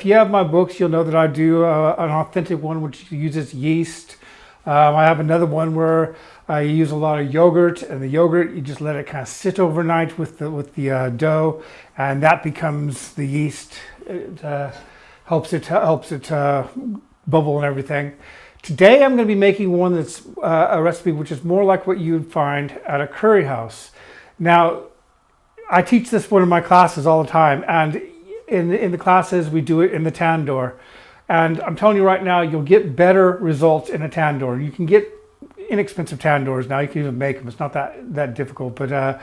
If you have my books, you'll know that I do an authentic one which uses yeast. I have another one where I use a lot of yogurt, and the yogurt you just let it kind of sit overnight with the dough, and that becomes the yeast. It helps it bubble and everything. Today I'm going to be making one that's a recipe which is more like what you'd find at a curry house. Now, I teach this one in my classes all the time, and in the classes we do it in the Tandoor. And I'm telling you right now, you'll get better results in a Tandoor. You can get inexpensive Tandoors now. You can even make them. It's not that difficult, but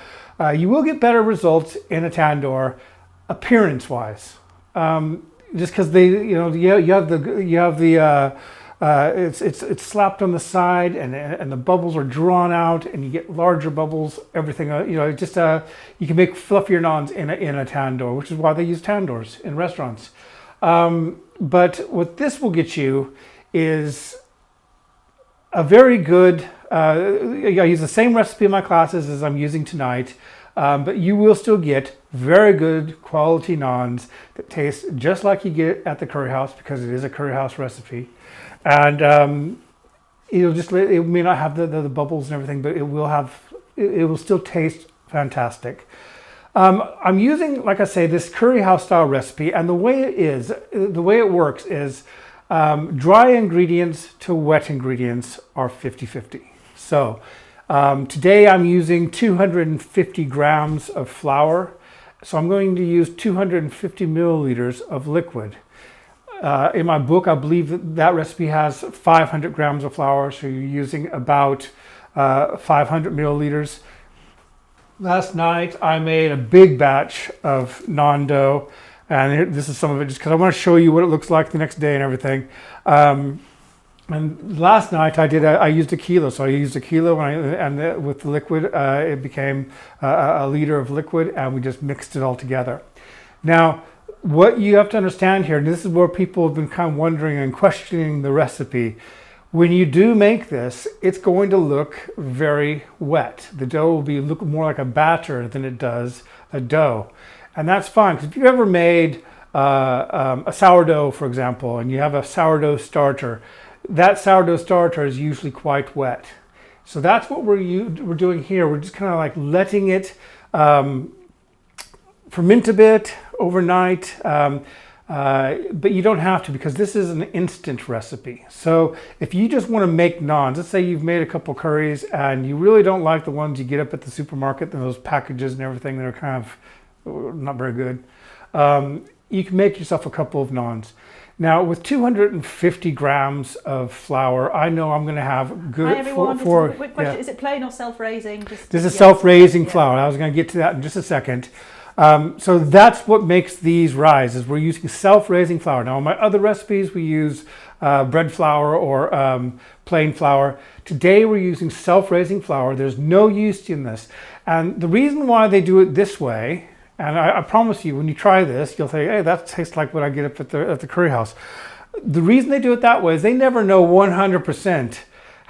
you will get better results in a Tandoor, appearance-wise. Just because you have the it's slapped on the side, and the bubbles are drawn out, and you get larger bubbles. Everything you can make fluffier naans in a Tandoor, which is why they use Tandoors in restaurants. But what this will get you is a very good. I use the same recipe in my classes as I'm using tonight, but you will still get very good quality naans that taste just like you get at the curry house, because it is a curry house recipe. And it may not have the bubbles and everything, but it will still taste fantastic. I'm using, like I say, this curry house style recipe, and the way it works is dry ingredients to wet ingredients are 50-50. So today I'm using 250 grams of flour. So I'm going to use 250 milliliters of liquid. In my book, I believe that recipe has 500 grams of flour, so you're using about 500 milliliters. Last night, I made a big batch of naan dough, and this is some of it just because I want to show you what it looks like the next day and everything. And last night, I used a kilo, so I used a kilo, and with the liquid, it became a liter of liquid, and we just mixed it all together. Now, what you have to understand here, and this is where people have been kind of wondering and questioning the recipe. When you do make this, it's going to look very wet. The dough will look more like a batter than it does a dough. And that's fine, because if you've ever made a sourdough, for example, and you have a sourdough starter, that sourdough starter is usually quite wet. So that's what we're doing here. We're just kind of like letting it ferment a bit overnight, but you don't have to, because this is an instant recipe. So if you just want to make naans, let's say you've made a couple curries and you really don't like the ones you get up at the supermarket, those packages and everything that are kind of not very good, you can make yourself a couple of naans. Now, with 250 grams of flour, I know I'm going to have good. Hi everyone. Quick question: yeah. Is it plain or self-raising? This is self-raising flour. I was going to get to that in just a second. So that's what makes these rise, is we're using self-raising flour. Now, in my other recipes, we use bread flour or plain flour. Today, we're using self-raising flour. There's no yeast in this. And the reason why they do it this way, and I promise you, when you try this, you'll say, hey, that tastes like what I get up at the curry house. The reason they do it that way is they never know 100%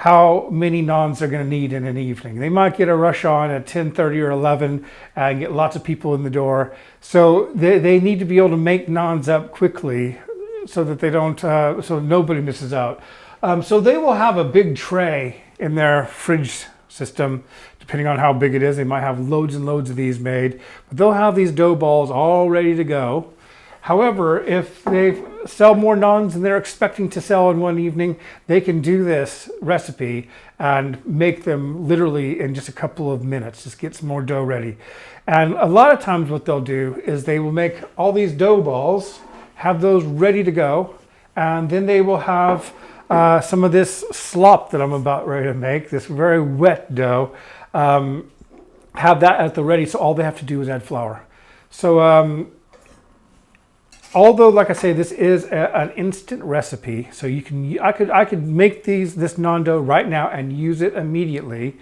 how many naans they're going to need in an evening. They might get a rush on at 10:30 or 11 and get lots of people in the door. So they need to be able to make naans up quickly so that they don't, so nobody misses out. So they will have a big tray in their fridge system. Depending on how big it is, they might have loads and loads of these made, but they'll have these dough balls all ready to go. However, if they sell more naans than they're expecting to sell in one evening, they can do this recipe and make them literally in just a couple of minutes, just get some more dough ready. And a lot of times what they'll do is they will make all these dough balls, have those ready to go, and then they will have some of this slop that I'm about ready to make, this very wet dough, have that at the ready, so all they have to do is add flour. So although, like I say, this is an instant recipe, so I could make this naan dough right now and use it immediately.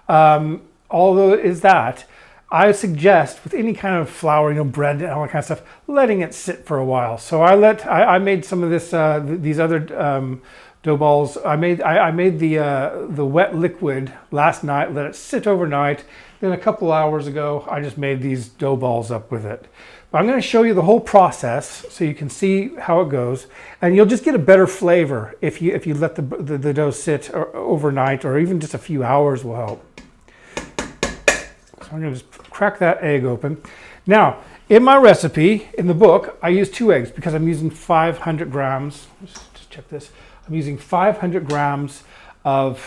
Although it is that, I suggest with any kind of flour, bread and all that kind of stuff, letting it sit for a while. So I made some of this these other dough balls. I made the wet liquid last night, let it sit overnight. Then a couple hours ago, I just made these dough balls up with it. But I'm going to show you the whole process so you can see how it goes, and you'll just get a better flavor if you let the dough sit overnight, or even just a few hours will help. So I'm going to just crack that egg open. Now, in my recipe, in the book, I use 2 eggs because I'm using 500 grams. Just check this. I'm using 500 grams of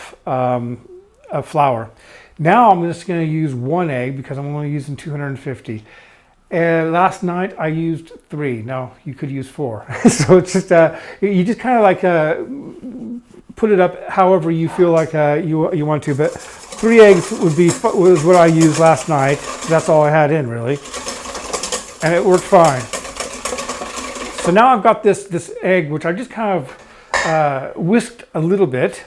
flour. Now I'm just going to use 1 egg because I'm only using 250. And last night I used 3. Now you could use 4. So it's just you just kind of like put it up however you feel like you want to. But 3 eggs was what I used last night. That's all I had in really, and it worked fine. So now I've got this egg which I just kind of whisked a little bit,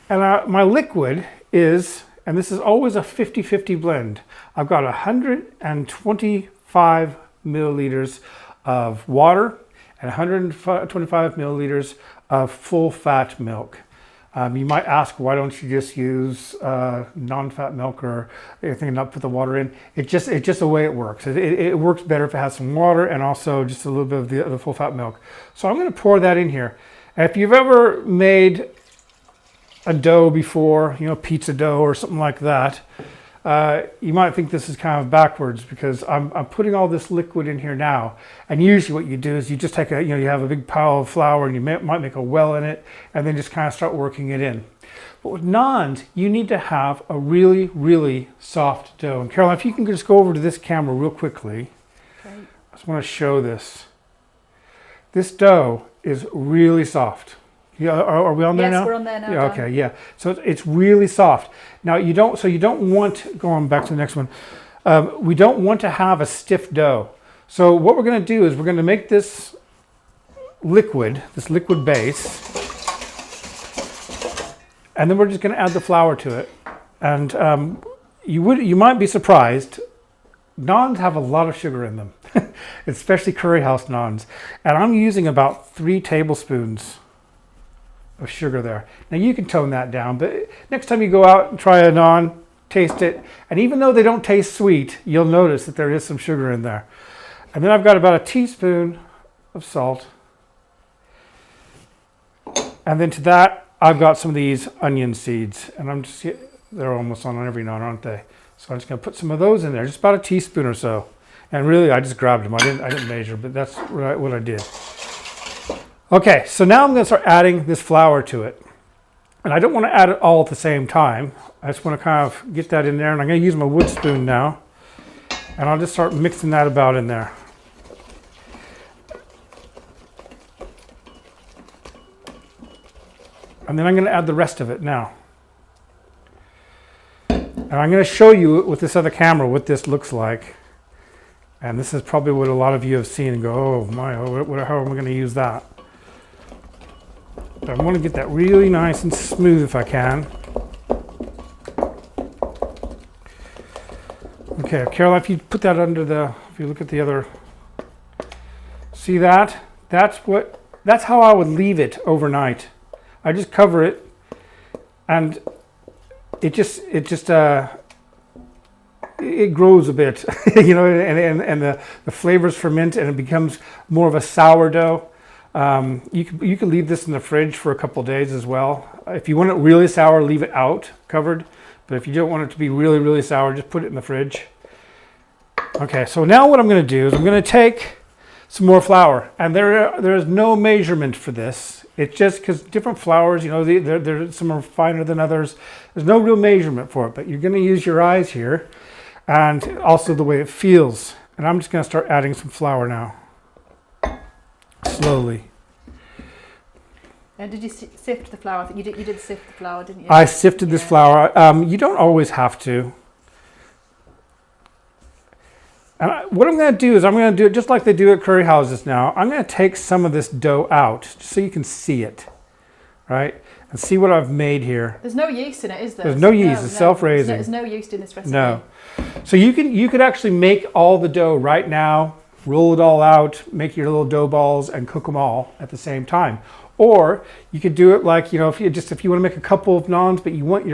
and my liquid is, and this is always a 50-50 blend. I've got 125 milliliters of water and 125 milliliters of full fat milk. You might ask, why don't you just use non-fat milk or anything and not put the water in? It's just the way it works. It works better if it has some water and also just a little bit of the full fat milk. So I'm going to pour that in here. And if you've ever made a dough before, pizza dough or something like that, you might think this is kind of backwards because I'm putting all this liquid in here now. And usually what you do is you just take you have a big pile of flour and you might make a well in it and then just kind of start working it in. But with naans, you need to have a really, really soft dough. And Caroline, if you can just go over to this camera real quickly. Okay. I just want to show this. This dough is really soft. Yeah, are we on there now? Yes, we're on there now. Yeah, okay, yeah. So it's really soft. Now you don't want, going back to the next one, we don't want to have a stiff dough. So what we're going to do is we're going to make this liquid base, and then we're just going to add the flour to it. And you might be surprised, naans have a lot of sugar in them, especially curry house naans. And I'm using about 3 tablespoons of sugar there. Now you can tone that down, but next time you go out and try a naan, taste it, and even though they don't taste sweet, you'll notice that there is some sugar in there. And then I've got about a teaspoon of salt, and then to that I've got some of these onion seeds, and they're almost on every naan, aren't they? So I'm just going to put some of those in there, just about a teaspoon or so. And really I just grabbed them. I didn't measure, but that's what I did. Okay, so now I'm going to start adding this flour to it. And I don't want to add it all at the same time. I just want to kind of get that in there. And I'm going to use my wood spoon now. And I'll just start mixing that about in there. And then I'm going to add the rest of it now. And I'm going to show you with this other camera what this looks like. And this is probably what a lot of you have seen and go, oh my, how am I going to use that? But I want to get that really nice and smooth if I can. Okay, Caroline, if you put that if you look at the other, see that? That's how I would leave it overnight. I just cover it, and it grows a bit, and the flavors ferment, and it becomes more of a sourdough. You can leave this in the fridge for a couple of days as well. If you want it really sour, leave it out covered. But if you don't want it to be really, really sour, just put it in the fridge. Okay, so now what I'm going to do is I'm going to take some more flour. And there is no measurement for this. It's just because different flours, some are finer than others. There's no real measurement for it, but you're going to use your eyes here and also the way it feels. And I'm just going to start adding some flour now. Slowly. And did you sift the flour? I think you did sift the flour, didn't you? I sifted this flour. You don't always have to. And what I'm going to do is I'm going to do it just like they do at curry houses now. I'm going to take some of this dough out just so you can see it, right? And see what I've made here. There's no yeast in it, is there? There's no yeast. It's self-raising. There's no yeast in this recipe. No. So you could actually make all the dough right now, roll it all out, make your little dough balls, and cook them all at the same time. Or you could do it like, if you want to make a couple of naans, but you want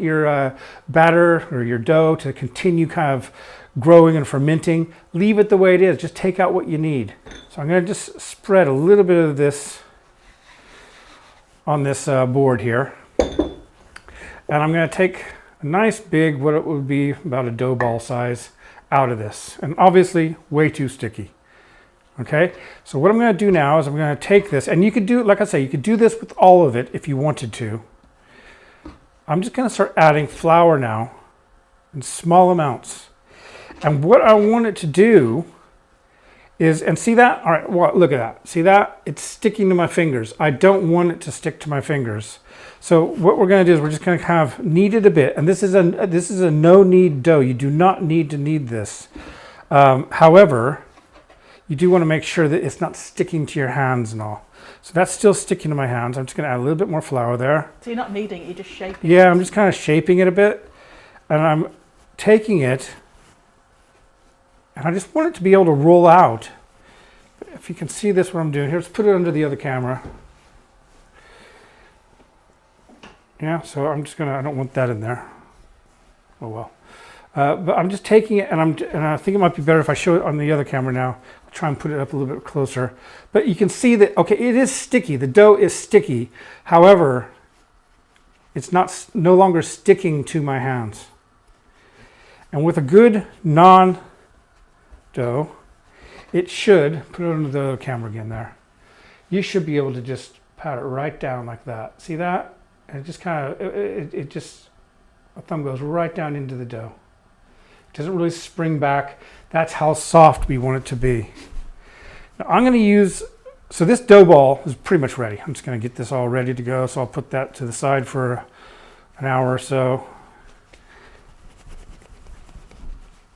your batter or your dough to continue kind of growing and fermenting, leave it the way it is. Just take out what you need. So I'm going to just spread a little bit of this on this board here. And I'm going to take a nice big, what it would be about a dough ball size, out of this. And obviously way too sticky. Okay, so what I'm going to do now is I'm going to take this, and you could do, like I say, you could do this with all of it if you wanted to. I'm just going to start adding flour now in small amounts. And what I want it to do is, and see that? All right, well, look at that. See that? It's sticking to my fingers. I don't want it to stick to my fingers. So what we're going to do is we're just going to kind of knead it a bit. And this is a no-knead dough. You do not need to knead this. However, you do want to make sure that it's not sticking to your hands and all. So that's still sticking to my hands. I'm just going to add a little bit more flour there. So you're not kneading it, you're just shaping it? Yeah, I'm just kind of shaping it a bit. And I'm taking it, and I just want it to be able to roll out. If you can see this, what I'm doing here, let's put it under the other camera. Yeah, so I'm just going to, I don't want that in there. Oh well. But I'm just taking it, and I think it might be better if I show it on the other camera now. I'll try and put it up a little bit closer. But you can see that, okay, it is sticky. The dough is sticky. However, it's no longer sticking to my hands. And with a good naan dough, it should, put it under the other camera again there. You should be able to just pat it right down like that. See that? And it just kind of, it just, my thumb goes right down into the dough. Doesn't really spring back. That's how soft we want it to be. Now I'm going to use, so this dough ball is pretty much ready. I'm just going to get this all ready to go. So I'll put that to the side for an hour or so.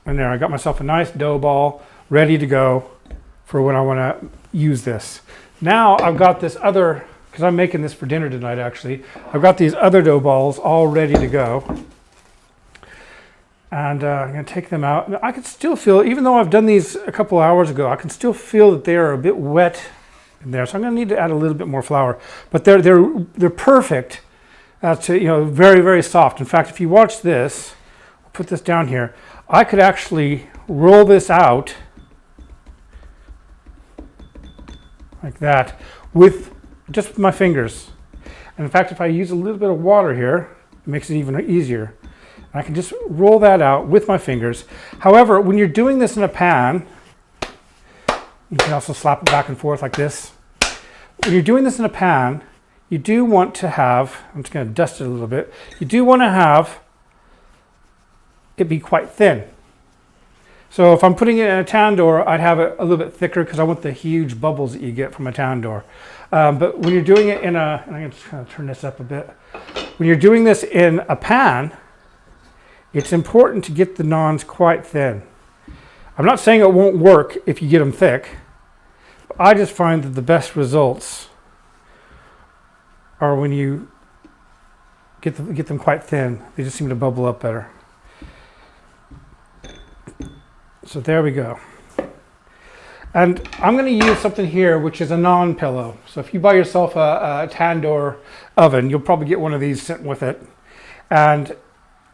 And there, I got myself a nice dough ball ready to go for when I want to use this. Now I've got this other, because I'm making this for dinner tonight actually, I've got these other dough balls all ready to go. And I'm going to take them out. And I can still feel, even though I've done these a couple hours ago, I can still feel that they are a bit wet in there. So I'm going to need to add a little bit more flour. But they're perfect to, you know, very, very soft. In fact, if you watch this, I'll put this down here. I could actually roll this out like that with just my fingers. And in fact, if I use a little bit of water here, it makes it even easier. I can just roll that out with my fingers. However, when you're doing this in a pan, you can also slap it back and forth like this. When you're doing this in a pan, you do want to have, I'm just going to dust it a little bit, you do want to have it be quite thin. So if I'm putting it in a tandoor, I'd have it a little bit thicker because I want the huge bubbles that you get from a tandoor. But when you're doing it in a, and I'm going to just kind of turn this up a bit. When you're doing this in a pan, it's important to get the naans quite thin. I'm not saying it won't work if you get them thick, but I just find that the best results are when you get them quite thin. They just seem to bubble up better. So there we go. And I'm going to use something here which is a naan pillow. So if you buy yourself a tandoor oven, you'll probably get one of these sent with it. And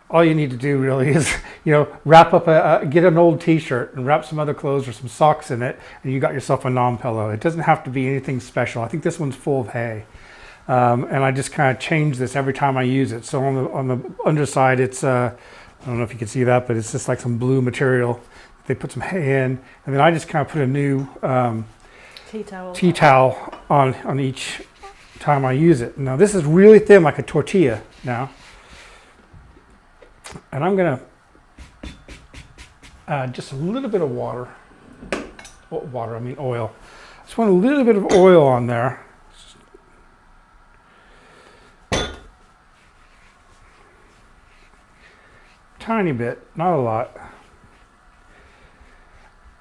all you need to do really is, you know, wrap up get an old t-shirt and wrap some other clothes or some socks in it, and you got yourself a naan pillow. It doesn't have to be anything special. I think this one's full of hay. And I just kind of change this every time I use it. So on the underside, it's, I don't know if you can see that, but it's just like some blue material. They put some hay in, and then I just kind of put a new tea towel on each time I use it. Now this is really thin, like a tortilla now. And I'm going to add just a little bit of water. I mean oil. Just want a little bit of oil on there. Tiny bit, not a lot.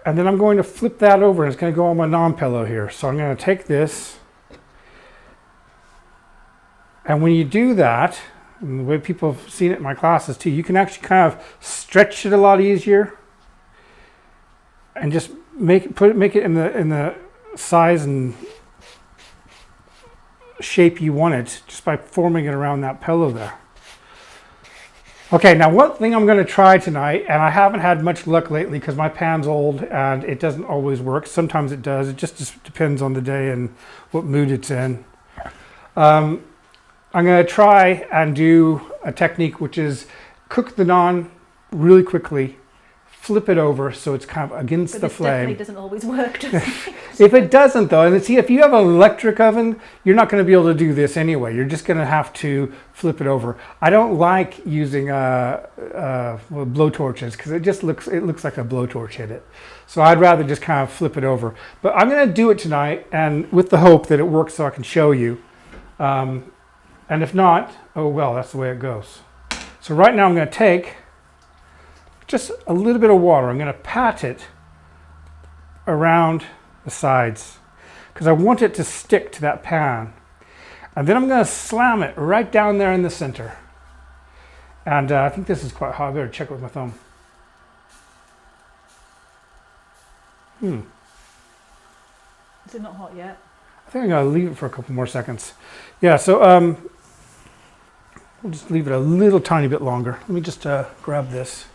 And then I'm going to flip that over, and it's going to go on my naan pillow here. So I'm going to take this. And when you do that, and the way people have seen it in my classes too, you can actually kind of stretch it a lot easier, and just make it in the size and shape you want it, just by forming it around that pillow there. Okay, now one thing I'm going to try tonight, and I haven't had much luck lately because my pan's old and it doesn't always work. Sometimes it does. It just depends on the day and what mood it's in. I'm going to try and do a technique which is cook the naan really quickly, flip it over so it's kind of against But the this flame. definitely doesn't always work, does it? If it doesn't though, and see, if you have an electric oven, you're not going to be able to do this anyway. You're just going to have to flip it over. I don't like using blow torches because it looks like a blowtorch hit it. So I'd rather just kind of flip it over. But I'm going to do it tonight, and with the hope that it works so I can show you. And if not, oh well, that's the way it goes. So right now I'm going to take just a little bit of water. I'm going to pat it around the sides because I want it to stick to that pan. And then I'm going to slam it right down there in the center. And I think this is quite hot. I better check it with my thumb. Is it not hot yet? I think I'm going to leave it for a couple more seconds. Yeah, so we'll just leave it a little tiny bit longer. Let me just grab this.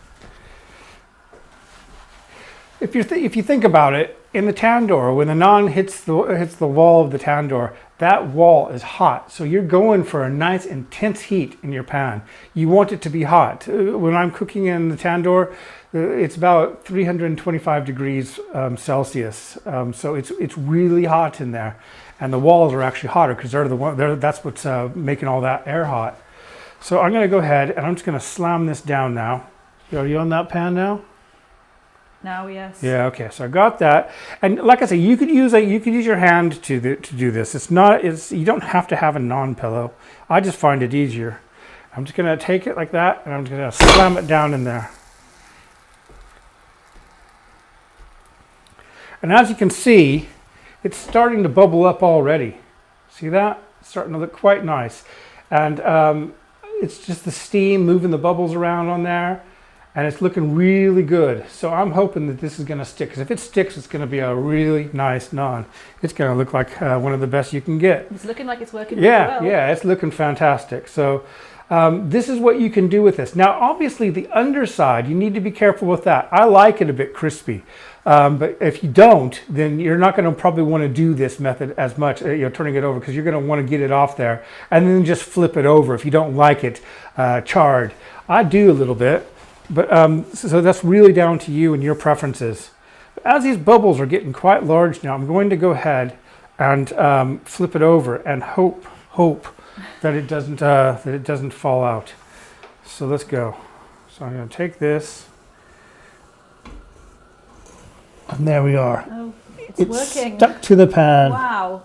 If you think about it, in the tandoor, when the naan hits the wall of the tandoor, that wall is hot. So you're going for a nice intense heat in your pan. You want it to be hot. When I'm cooking in the tandoor, it's about 325 degrees Celsius. So it's really hot in there, and the walls are actually hotter because that's what's making all that air hot. So I'm going to go ahead and I'm just going to slam this down now. Are you on that pan now? Now, yes. Yeah. Okay. So I got that, and like I said, you could use your hand to do this. You don't have to have a naan pillow. I just find it easier. I'm just gonna take it like that, and I'm just gonna slam it down in there. And as you can see, it's starting to bubble up already. See that? It's starting to look quite nice, and it's just the steam moving the bubbles around on there. And it's looking really good. So I'm hoping that this is going to stick. Because if it sticks, it's going to be a really nice naan. It's going to look like one of the best you can get. It's looking like it's working really well. Yeah, it's looking fantastic. So this is what you can do with this. Now, obviously, the underside, you need to be careful with that. I like it a bit crispy. But if you don't, then you're not going to probably want to do this method as much, turning it over, because you're going to want to get it off there. And then just flip it over if you don't like it charred. I do a little bit. But so that's really down to you and your preferences. As these bubbles are getting quite large now, I'm going to go ahead and flip it over and hope that it doesn't fall out. So let's go. So I'm going to take this, and there we are. Oh, it's working. Stuck to the pan. Wow.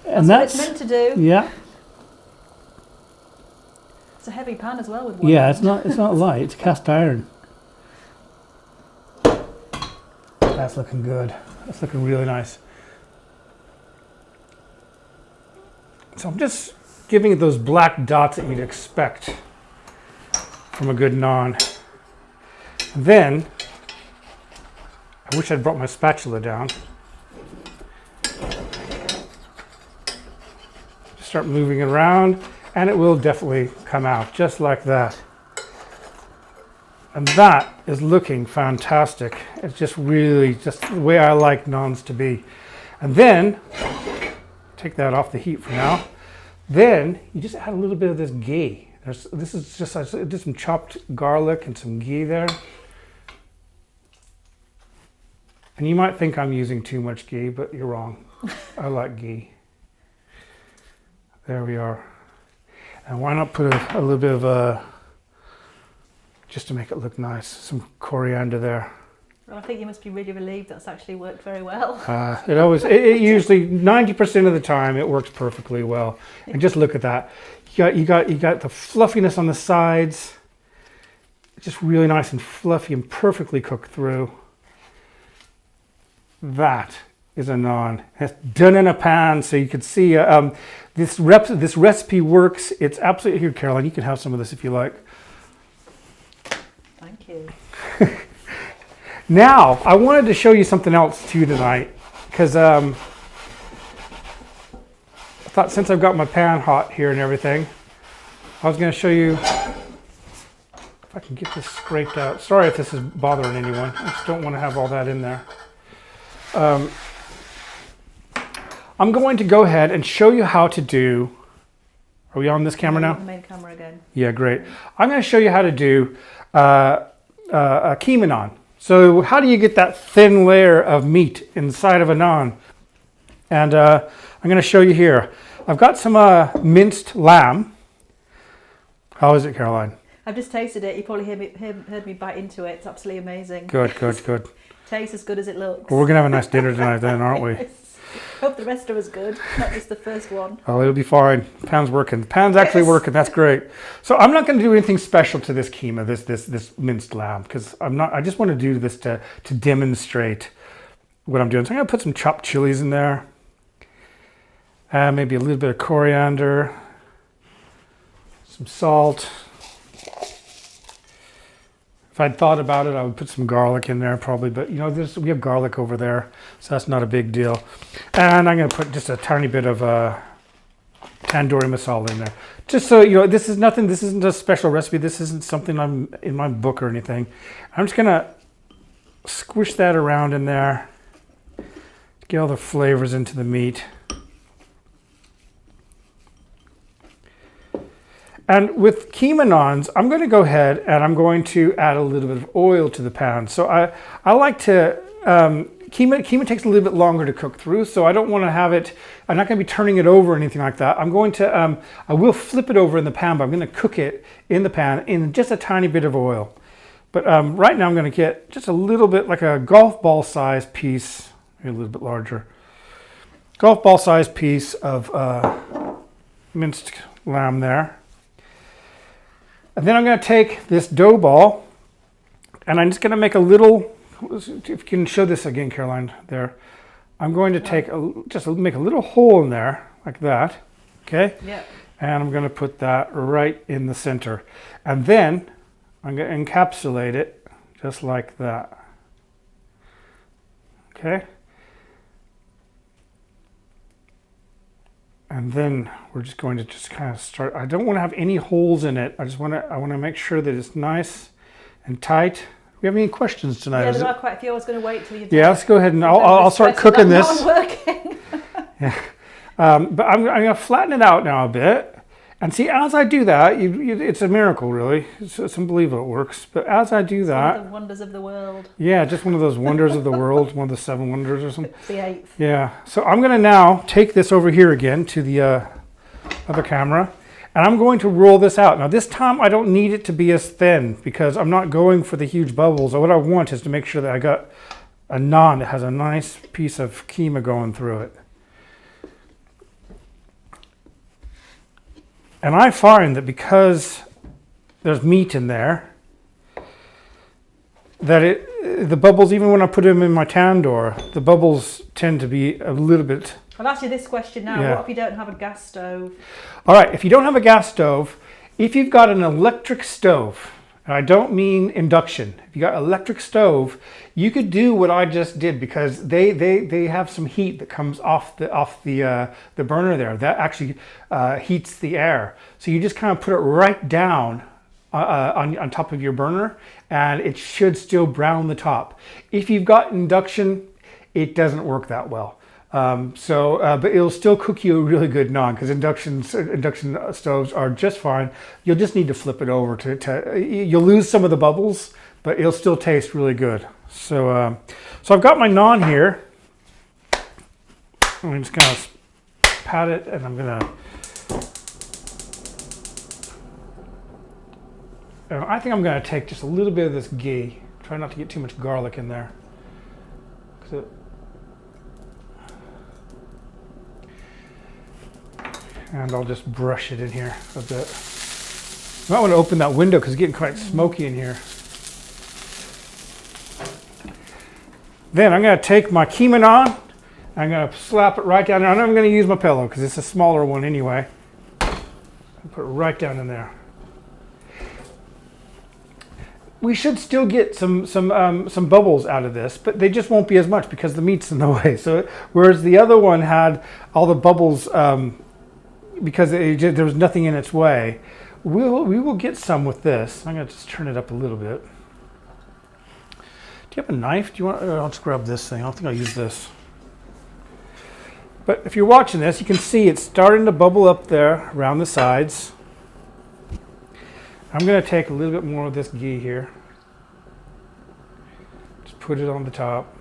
And that's what it's meant to do. Yeah. It's a heavy pan as well with one. Yeah, it's not light. It's cast iron. That's looking good. That's looking really nice. So I'm just giving it those black dots that you'd expect from a good naan. And then, I wish I'd brought my spatula down. Just start moving it around. And it will definitely come out just like that. And that is looking fantastic. It's just really just the way I like naans to be. And then, take that off the heat for now. Then you just add a little bit of this ghee. I did some chopped garlic and some ghee there. And you might think I'm using too much ghee, but you're wrong. I like ghee. There we are. And why not put a little bit of, just to make it look nice, some coriander there. Well, I think you must be really relieved that's actually worked very well. It usually, 90% of the time, it works perfectly well. And just look at that. You got the fluffiness on the sides. Just really nice and fluffy and perfectly cooked through. That is a naan. It's done in a pan, so you can see this recipe works. It's absolutely, here, Caroline, you can have some of this if you like. Thank you. Now, I wanted to show you something else too tonight, because I thought since I've got my pan hot here and everything, I was going to show you I can get this scraped out. Sorry if this is bothering anyone. I just don't want to have all that in there. I'm going to go ahead and show you how to do. Are we on this camera now? The main camera again. Yeah, great. I'm going to show you how to do a keema naan. So how do you get that thin layer of meat inside of a naan? And I'm going to show you here. I've got some minced lamb. How is it, Caroline? I've just tasted it. You probably heard me bite into it. It's absolutely amazing. Good, good, good. Tastes as good as it looks. Well, we're going to have a nice dinner tonight then, aren't we? Hope the rest of us good, not just the first one. Oh, it'll be fine. Pan's working. Pan's actually working. That's great. So I'm not going to do anything special to this keema, this minced lamb, because I just want to do this to demonstrate what I'm doing. So I'm going to put some chopped chilies in there. Maybe a little bit of coriander, some salt. If I'd thought about it, I would put some garlic in there probably, but you know, we have garlic over there, so that's not a big deal. And I'm going to put just a tiny bit of tandoori masala in there. Just so you know, this isn't a special recipe. This isn't something I'm in my book or anything. I'm just going to squish that around in there, get all the flavors into the meat. And with keema naans, I'm going to go ahead and I'm going to add a little bit of oil to the pan. So I like to, keema takes a little bit longer to cook through, so I don't want to have it, I'm not going to be turning it over or anything like that. I'm going to, I will flip it over in the pan, but I'm going to cook it in the pan in just a tiny bit of oil. But right now I'm going to get just a little bit, like a golf ball size piece, maybe a little bit larger, golf ball size piece of minced lamb there. And then I'm going to take this dough ball and I'm just going to make a little, if you can show this again, Caroline, there. I'm going to take just make a little hole in there like that, okay? Yeah. And I'm going to put that right in the center. And then I'm going to encapsulate it just like that, okay? And then we're just going to just kind of start. I don't want to have any holes in it. I want to make sure that it's nice and tight. Do we have any questions tonight? Yeah, there are quite a few. I was going to wait till you. Yeah, let's go ahead and I'll start cooking this. Working. Yeah, but I'm going to flatten it out now a bit. And see, as I do that, it's a miracle, really. It's unbelievable it works. But as I do that, one of the wonders of the world. Yeah, just one of those wonders of the world, one of the 7 wonders or something. It's the 8th. Yeah. So I'm going to now take this over here again to the other camera, and I'm going to roll this out. Now, this time I don't need it to be as thin because I'm not going for the huge bubbles. What I want is to make sure that I got a naan that has a nice piece of keema going through it. And I find that because there's meat in there, that the bubbles, even when I put them in my tandoor, the bubbles tend to be a little bit. I'll ask you this question now. Yeah. What if you don't have a gas stove? All right, if you don't have a gas stove, if you've got an electric stove, and I don't mean induction, if you got an electric stove, you could do what I just did because they have some heat that comes off the burner there that actually heats the air. So you just kind of put it right down on top of your burner, and it should still brown the top. If you've got induction, it doesn't work that well. But it'll still cook you a really good naan because induction stoves are just fine. You'll just need to flip it over you'll lose some of the bubbles, but it'll still taste really good. So I've got my naan here. I'm just gonna pat it, and I'm gonna. I think I'm gonna take just a little bit of this ghee. Try not to get too much garlic in there. And I'll just brush it in here a bit. You might want to open that window because it's getting quite smoky in here. Then I'm going to take my keema naan. I'm going to slap it right down there. And I'm going to use my pillow because it's a smaller one anyway. Put it right down in there. We should still get some bubbles out of this, but they just won't be as much because the meat's in the way. So whereas the other one had all the bubbles because there was nothing in its way, we will get some with this. I'm gonna just turn it up a little bit. Do you have a knife? Do you want? I'll just grab this thing. I don't think I'll use this. But if you're watching this, you can see it's starting to bubble up there around the sides. I'm going to take a little bit more of this ghee here. Just put it on the top.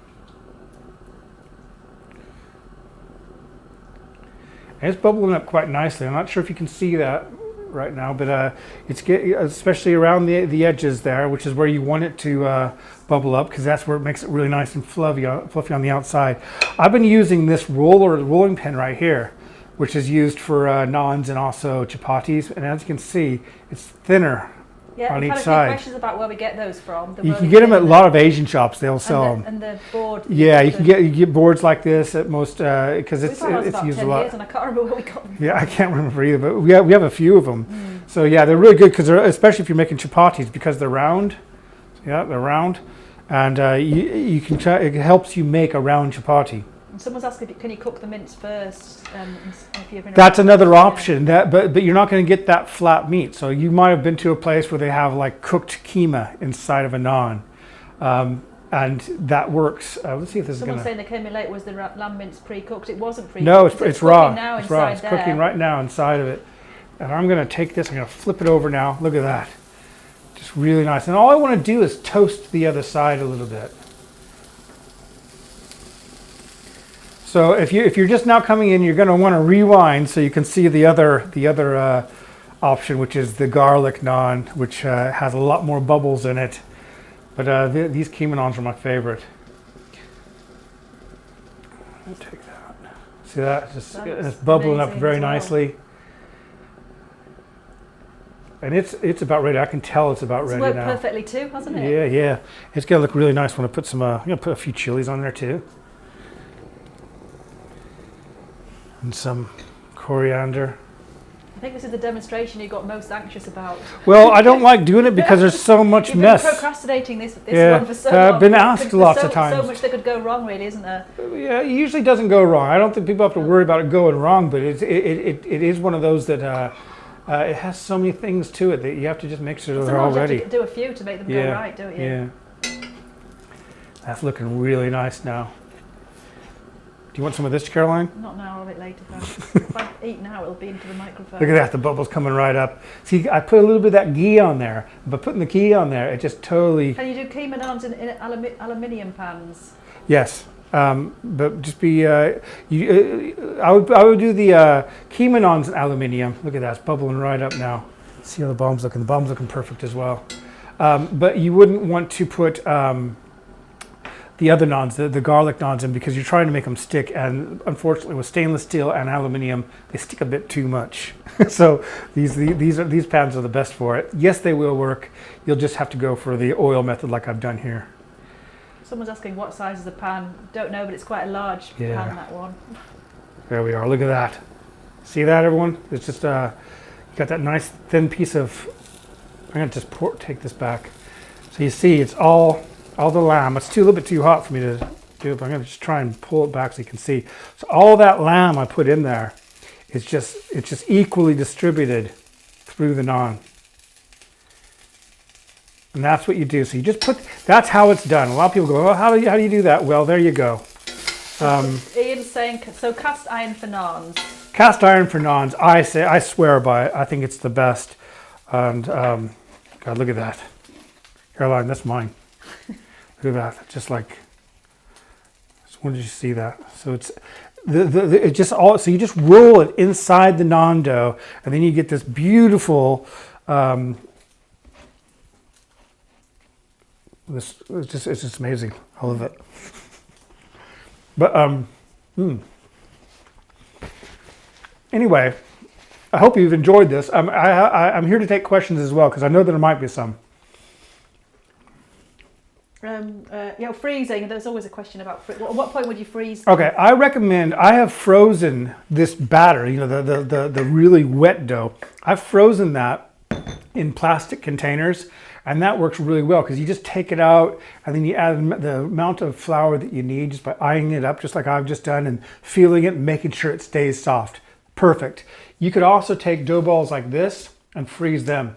And it's bubbling up quite nicely. I'm not sure if you can see that right now, but it's especially around the edges there, which is where you want it to bubble up, because that's where it makes it really nice and fluffy on the outside. I've been using this rolling pin right here, which is used for naans and also chapatis, and as you can see, it's thinner on each I've had a side. few questions about where we get those from. You can get them at a lot of Asian shops. They'll sell them. And the board. Yeah, you get boards like this at most because it's about used 10 a lot. years and I can't remember where we got them. Yeah, I can't remember either, but we have a few of them. So yeah, they're really good because especially if you're making chapatis, because they're round. Yeah, they're round, and you can try. It helps you make a round chapati. And someone's asking, can you cook the mince first? If you're That's another option. But you're not going to get that flat meat. So you might have been to a place where they have like cooked keema inside of a naan, and that works. Let's see if this is going to. Someone's saying they came in late. Was the lamb mince pre-cooked? It wasn't pre-cooked. No, it's raw. Now it's raw. It's cooking right now inside of it. And I'm going to take this. I'm going to flip it over now. Look at that. Just really nice. And all I want to do is toast the other side a little bit. So if you're just now coming in, you're going to want to rewind so you can see the other option, which is the garlic naan, which has a lot more bubbles in it. But these keema naans are my favorite. I'll take that. See that? It's bubbling up very nicely. And it's about ready. I can tell it's about ready now. It's worked perfectly too, hasn't it? Yeah. It's going to look really nice when I put some. I'm going to put a few chilies on there too. And some coriander. I think this is the demonstration you got most anxious about. Well, I don't like doing it because there's so much mess. You've been procrastinating this one for so long. I've been asked lots of times. So much that could go wrong, really, isn't there? Yeah, it usually doesn't go wrong. I don't think people have to worry about it going wrong, but it is one of those that it has so many things to it that you have to just make sure they're all ready. You have to do a few to make them go right, don't you? Yeah. That's looking really nice now. Do you want some of this, Caroline? Not now, a bit later. If I eat now, it'll be into the microphone. Look at that, the bubbles coming right up. See, I put a little bit of that ghee on there. But putting the ghee on there, it just totally... Can you do keema naans in aluminium pans? Yes, but just be... I would do the keema naans in aluminium. Look at that, it's bubbling right up now. See how the bomb's looking? The bomb's looking perfect as well. But you wouldn't want to put... the other naans, the garlic naans in, because you're trying to make them stick, and unfortunately with stainless steel and aluminium, they stick a bit too much. So these pans are the best for it. Yes, they will work. You'll just have to go for the oil method like I've done here. Someone's asking what size is the pan. Don't know, but it's quite a large pan, that one. There we are, look at that. See that, everyone? It's just, you got that nice thin piece of, I'm gonna just take this back. So you see, it's all the lamb. It's a little bit too hot for me to do it, but I'm going to just try and pull it back so you can see. So all that lamb I put in there, it's just equally distributed through the naan. And that's what you do. So you just put, that's how it's done. A lot of people go, oh, how do you do that? Well, there you go. Ian's saying, so cast iron for naans. Cast iron for naans, I swear by it. I think it's the best. And God, look at that. Caroline, that's mine. Look at that, just like, when did you see that? So it's, it just all, so you just roll it inside the naan dough, and then you get this beautiful, it's just amazing, all of it. But, anyway, I hope you've enjoyed this. I'm here to take questions as well, because I know there might be some. Freezing. There's always a question about at what point would you freeze? Okay, I have frozen this batter, the really wet dough. I've frozen that in plastic containers, and that works really well because you just take it out and then you add the amount of flour that you need just by eyeing it up, just like I've just done, and feeling it and making sure it stays soft. Perfect. You could also take dough balls like this and freeze them.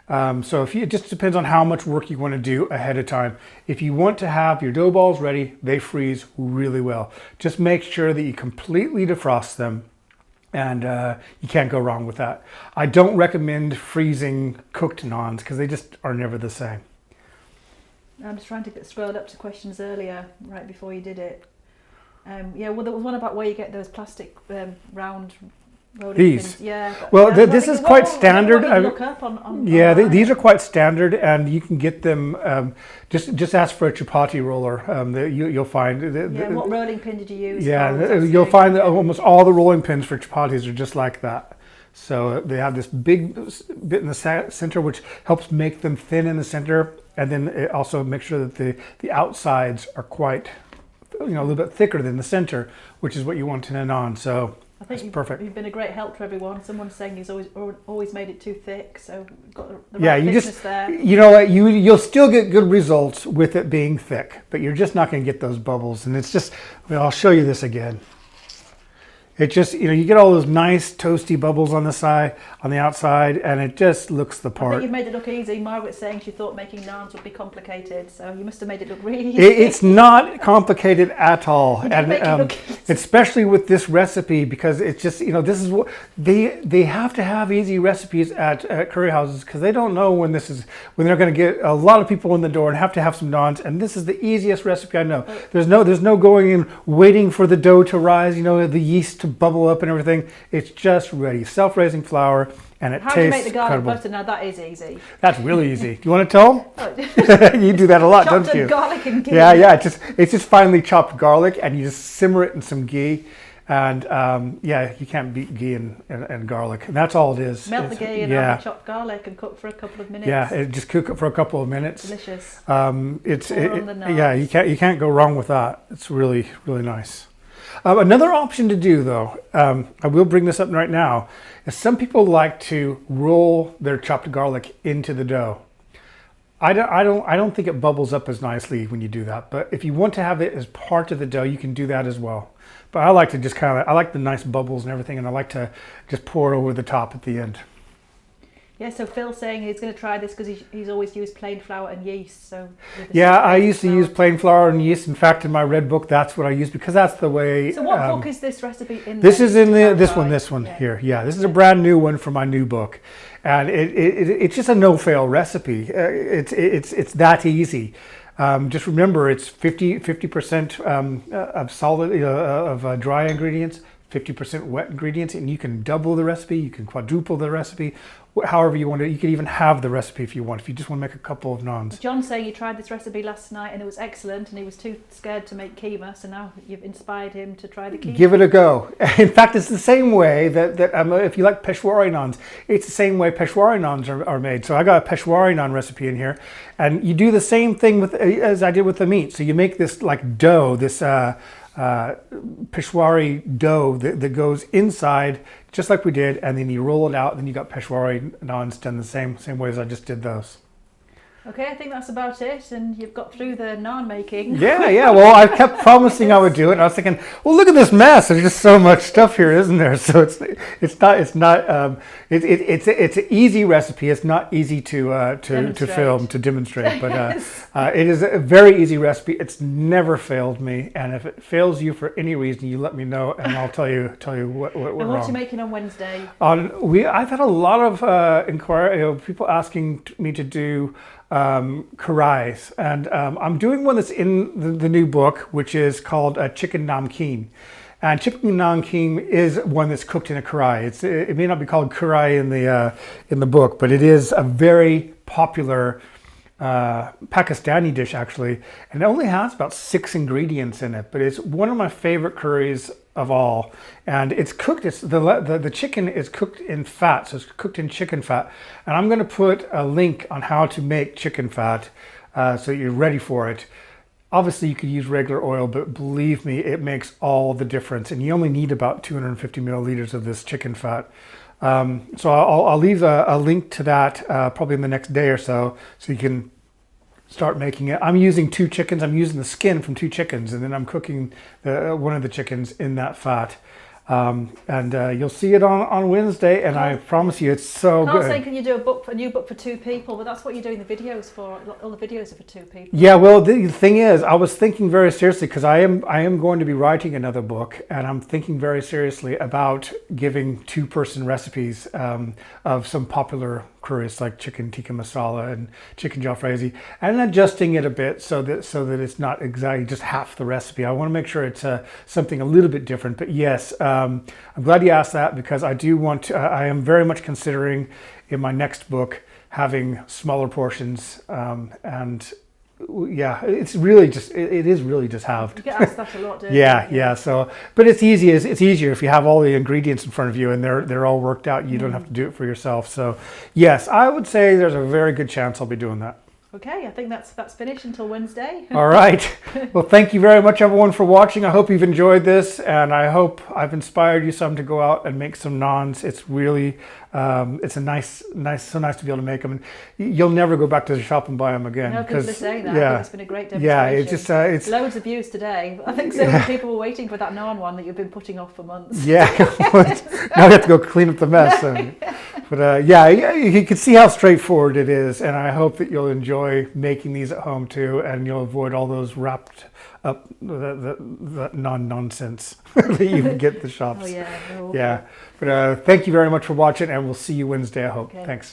So it just depends on how much work you want to do ahead of time. If you want to have your dough balls ready, they freeze really well. Just make sure that you completely defrost them, and you can't go wrong with that. I don't recommend freezing cooked naans because they just are never the same. I'm just trying to get scrolled up to questions earlier, right before you did it. Yeah, well, there was one about where you get those plastic round rolling These? pins. Yeah. Well, this is quite standard. Look up on Yeah, online. these are quite standard, and you can get them. Just ask for a chapati roller. You'll find. Yeah, what rolling pin did you use? Yeah, you'll find that almost all the rolling pins for chapatis are just like that. So they have this big bit in the center, which helps make them thin in the center, and then it also makes sure that the outsides are quite, a little bit thicker than the center, which is what you want in a naan. So I think that's perfect. You've been a great help to everyone. Someone's saying he's always made it too thick, so we've got the right Yeah, you thickness just, there. you know what, you'll still get good results with it being thick, but you're just not going to get those bubbles. And it's just, I'll show you this again. It just, you get all those nice toasty bubbles on the outside, and it just looks the I part. think you've made it look easy. Margaret's saying she thought making naans would be complicated, so you must have made it look really easy. It's not complicated at all, You did make it look easy. especially with this recipe, because it's just, this is what they have to have easy recipes at curry houses, because they don't know when they're going to get a lot of people in the door and have to have some naans, and this is the easiest recipe I know. There's no going in waiting for the dough to rise, the yeast to bubble up and everything. It's just ready, self-raising flour, and it How do you tastes make the garlic incredible. butter? Now that is easy. That's really easy. Do you want to tell? You do that a lot, Chopped don't you? garlic and ghee. Yeah. It's just finely chopped garlic, and you just simmer it in some ghee, and you can't beat ghee and garlic, and that's all it is. Melt the ghee and add the chopped garlic and cook for a couple of minutes. Yeah, just cook it for a couple of minutes. Delicious. You can't go wrong with that. It's really, really nice. Another option to do, though, I will bring this up right now, is some people like to roll their chopped garlic into the dough. I don't think it bubbles up as nicely when you do that, but if you want to have it as part of the dough, you can do that as well. But I like to just I like the nice bubbles and everything, and I like to just pour it over the top at the end. Yeah, so Phil's saying he's going to try this because he's always used plain flour and yeast. So yeah, I used to use plain flour and yeast. In fact, in my red book, that's what I use, because that's the way. So what book is this recipe in? This is in this one here. Yeah, this is a brand new one from my new book, and it's just a no-fail recipe. It's that easy. Just remember, it's 50% of solid of dry ingredients, 50% wet ingredients, and you can double the recipe, you can quadruple the recipe, however you want to. You can even have the recipe if you want, if you just want to make a couple of naans. John's saying he tried this recipe last night and it was excellent, and he was too scared to make keema, so now you've inspired him to try the keema. Give it a go. In fact, it's the same way that if you like Peshwari naans, it's the same way Peshwari naans are made. So I got a Peshwari naan recipe in here, and you do the same thing as I did with the meat. So you make this like dough, this Peshwari dough that goes inside, just like we did, and then you roll it out, and then you got Peshwari naans done the same way as I just did those. Okay, I think that's about it, and you've got through the naan making. Yeah. Well, I kept promising I would do it, and I was thinking, well, look at this mess. There's just so much stuff here, isn't there? So it's an easy recipe. It's not easy to film, to demonstrate, but it is a very easy recipe. It's never failed me, and if it fails you for any reason, you let me know, and I'll tell you what went wrong. And what are you making on Wednesday? I've had a lot of inquiry, people asking me to do karais, and I'm doing one that's in the new book, which is called chicken namkeen. And chicken namkeen is one that's cooked in a karai. It may not be called karai in the book, but it is a very popular Pakistani dish, actually, and it only has about 6 ingredients in it, but it's one of my favorite curries of all, and it's cooked. The chicken is cooked in fat, so it's cooked in chicken fat, and I'm going to put a link on how to make chicken fat, so you're ready for it. Obviously, you could use regular oil, but believe me, it makes all the difference, and you only need about 250 milliliters of this chicken fat. So I'll leave a link to that probably in the next day or so you can start making it. I'm using 2 chickens. I'm using the skin from 2 chickens, and then I'm cooking one of the chickens in that fat. And you'll see it on Wednesday, and I promise you it's so Carl's good. saying, can you do a new book for 2 people? But that's what you're doing the videos for. All the videos are for 2 people. Yeah, well, the thing is, I was thinking very seriously because I am going to be writing another book, and I'm thinking very seriously about giving 2-person recipes of some popular curries like chicken tikka masala and chicken jalfrezi, and adjusting it a bit so that it's not exactly just half the recipe. I want to make sure it's something a little bit different. But yes, I'm glad you asked that, because I do want to. I am very much considering in my next book having smaller portions, and yeah, it's really just it is really just halved. You get asked that a lot, don't you? Yeah. So, but it's easier if you have all the ingredients in front of you and they're all worked out. You don't have to do it for yourself. So, yes, I would say there's a very good chance I'll be doing that. Okay, I think that's finished until Wednesday. All right. Well, thank you very much, everyone, for watching. I hope you've enjoyed this, and I hope I've inspired you some to go out and make some naans. It's really, it's so nice to be able to make them. And you'll never go back to the shop and buy them again. No, people are saying that. Yeah, I think it's been a great demonstration. yeah. It's just it's loads of views today. I think so many people were waiting for that naan one that you've been putting off for months. Yeah. Now we have to go clean up the mess. But yeah, you can see how straightforward it is, and I hope that you'll enjoy making these at home too, and you'll avoid all those wrapped up the non-nonsense that you can get at the shops. Oh yeah. Yeah. But thank you very much for watching, and we'll see you Wednesday, I hope. Okay. Thanks.